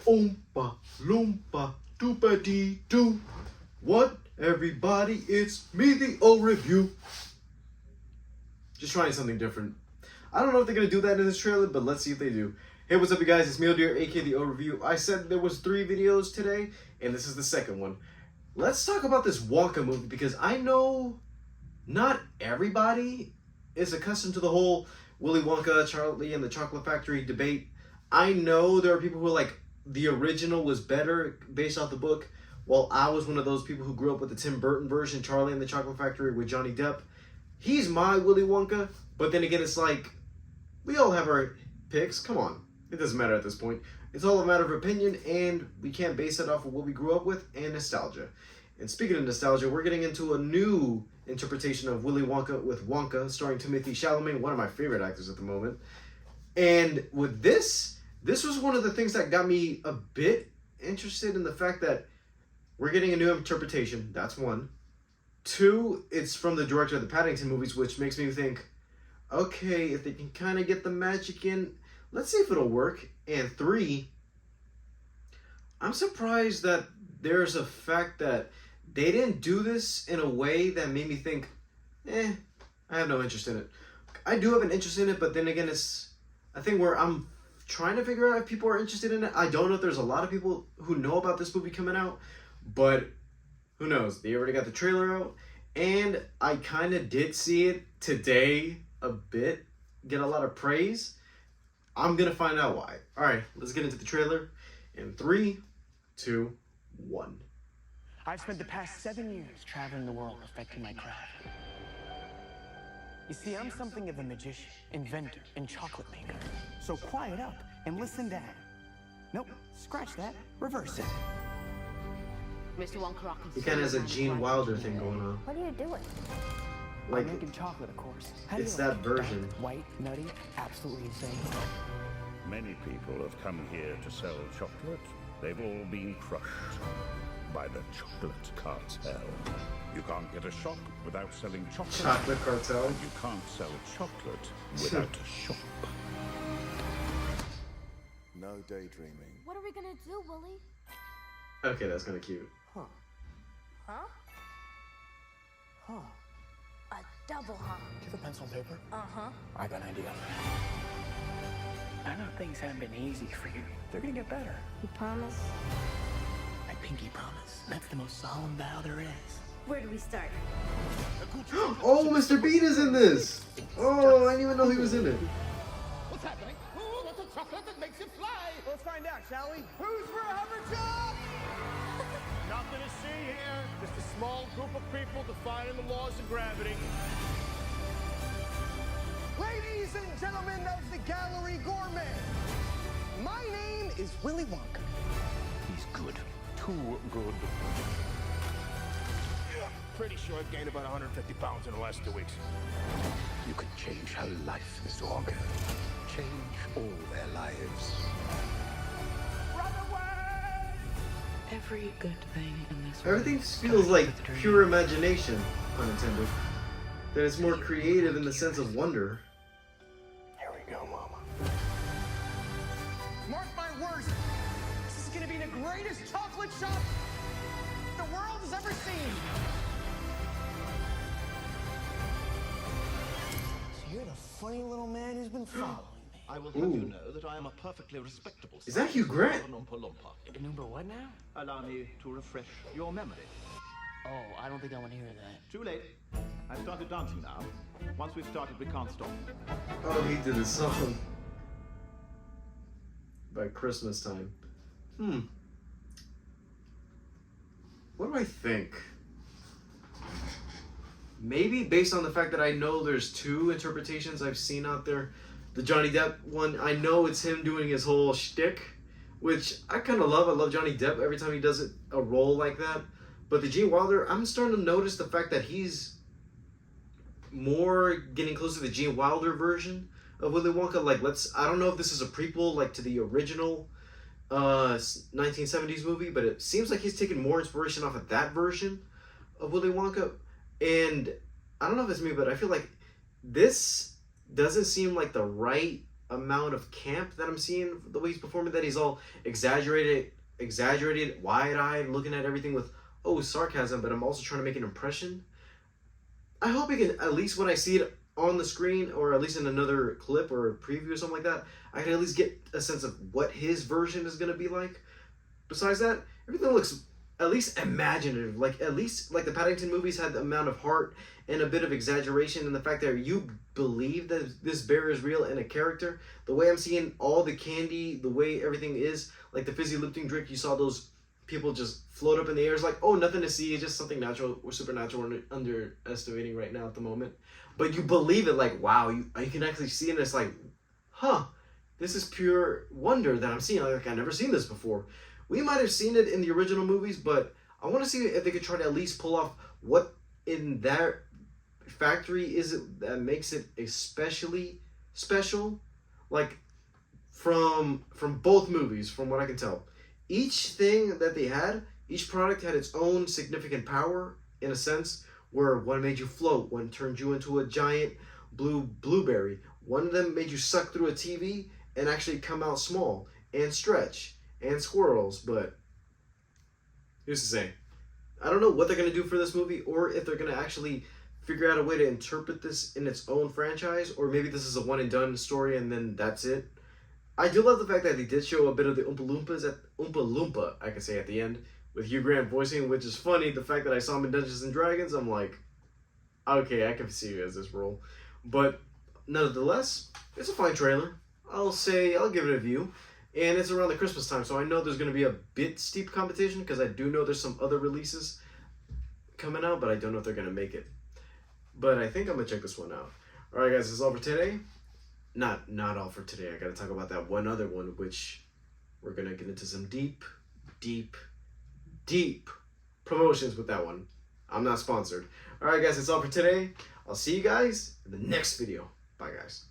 Oompa loompa doopa dee doo. What everybody? It's me, the O Review. Just trying something different. I don't know if they're gonna do that in this trailer, but let's see if they do. Hey, what's up, you guys? It's me, Odir, aka the O Review. I said there was 3 videos today, and this is the second one. Let's talk about this Wonka movie because I know not everybody is accustomed to the whole Willy Wonka, Charlie and the Chocolate Factory debate. I know there are people who are like, the original was better based off the book, while I was one of those people who grew up with the Tim Burton version, Charlie and the Chocolate Factory with Johnny Depp. He's my Willy Wonka, but then again, it's like, we all have our picks. Come on. It doesn't matter at this point. It's all a matter of opinion, and we can't base it off of what we grew up with and nostalgia. And speaking of nostalgia, we're getting into a new interpretation of Willy Wonka with Wonka, starring Timothée Chalamet, one of my favorite actors at the moment. And with this was one of the things that got me a bit interested in the fact that we're getting a new interpretation. That's one. 2, it's from the director of the Paddington movies, which makes me think, okay, if they can kind of get the magic in, let's see if it'll work. And 3, I'm surprised that there's a fact that they didn't do this in a way that made me think, I have no interest in it. I do have an interest in it, but then again, it's a thing where I'm trying to figure out if people are interested in it. I don't know if there's a lot of people who know about this movie coming out, but who knows? They already got the trailer out, and I kind of did see it today a bit, get a lot of praise. I'm going to find out why. All right, let's get into the trailer in 3, 2, 1. I've spent the past 7 years traveling the world perfecting my craft. You see, I'm something of a magician, inventor, and chocolate maker. So quiet up and listen down. Nope, scratch that, reverse it. Mr. Wonka, He kind of has a Gene Wilder thing going on. what are you doing? Like, I'm making chocolate, of course. How do it's you like that it? version. Dark, white, nutty, absolutely insane. Many people have come here to sell chocolate. They've all been crushed by the chocolate cartel. You can't get a shop without selling chocolate. Chocolate cartel. And you can't sell chocolate without a shop. No daydreaming. What are we gonna do, Willie? Okay, that's kind of cute. Huh. Huh? Huh. A double huh? Do you have a pencil and paper? Uh-huh. I got an idea. I know things haven't been easy for you. They're gonna get better. You promise? I pinky promise. That's the most solemn vow there is. Where do we start? Oh, Mr. Bean is in this! Oh, I didn't even know he was in it. What's happening? Ooh, what's a chocolate that makes you fly? Let's find out, shall we? Who's for a hammer job? Nothing to see here. Just a small group of people defying the laws of gravity. Ladies and gentlemen of the Gallery Gourmet, my name is Willy Wonka. He's good. Too good. Pretty sure I've gained about 150 pounds in the last 2 weeks. You can change her life, Mr. Wonka. Change all their lives. Run away! Every good thing in this Everything world feels starts like with a dream. pure imagination, unintended. That it's more creative in the sense of wonder. Here we go, Mama. Mark my words, this is gonna be the greatest chocolate shop the world has ever seen. So you're the funny little man who's been following me. I will have Ooh. you know that I am a perfectly respectable Is that Hugh Grant? Lumpa Lumpa. Number what now? Allow me to refresh your memory. Oh, I don't think I want to hear that. Too late. I've started dancing now. Once we've started, we can't stop. Oh, he did a song. By Christmas time. What do I think? Maybe based on the fact that I know there's 2 interpretations I've seen out there. The Johnny Depp one, I know it's him doing his whole shtick, which I kind of love. I love Johnny Depp every time he does it, a role like that. But the Gene Wilder, I'm starting to notice the fact that he's more getting closer to the Gene Wilder version of Willy Wonka. Like, I don't know if this is a prequel, like, to the original 1970s movie, but it seems like he's taking more inspiration off of that version of Willy Wonka. And I don't know if it's me, but I feel like this doesn't seem like the right amount of camp that I'm seeing the way he's performing, that he's all exaggerated, wide-eyed, looking at everything with sarcasm, but I'm also trying to make an impression. I hope he can, at least when I see it on the screen, or at least in another clip or a preview or something like that, I can at least get a sense of what his version is going to be like. Besides that, everything looks at least imaginative. Like, at least like the Paddington movies had the amount of heart and a bit of exaggeration, and the fact that you believe that this bear is real and a character. The way I'm seeing all the candy, the way everything is, like the fizzy lifting drink, you saw those people just float up in the air. It's like, oh, nothing to see, it's just something natural or supernatural we're underestimating right now at the moment. But you believe it, like, wow, you can actually see it, and it's like, huh, this is pure wonder that I'm seeing. Like, I've never seen this before. We might have seen it in the original movies, but I want to see if they could try to at least pull off what in that factory is it that makes it especially special. Like, from both movies, from what I can tell, each thing that they had, each product had its own significant power, in a sense, where one made you float, one turned you into a giant blueberry, one of them made you suck through a TV and actually come out small and stretch, and squirrels. But here's the thing, I don't know what they're going to do for this movie, or if they're going to actually figure out a way to interpret this in its own franchise, or maybe this is a one and done story and then that's it. I do love the fact that they did show a bit of the Oompa Loompa, I can say, at the end, with Hugh Grant voicing, which is funny. The fact that I saw him in Dungeons and Dragons, I'm like, okay, I can see you as this role. But nonetheless, it's a fine trailer. I'll give it a view. And it's around the Christmas time, so I know there's going to be a bit steep competition, because I do know there's some other releases coming out, but I don't know if they're going to make it. But I think I'm going to check this one out. Alright guys, that's all for today. Not all for today. I got to talk about that one other one, which we're going to get into some deep promotions with that one. I'm not sponsored. Alright guys, that's all for today. I'll see you guys in the next video. Bye guys.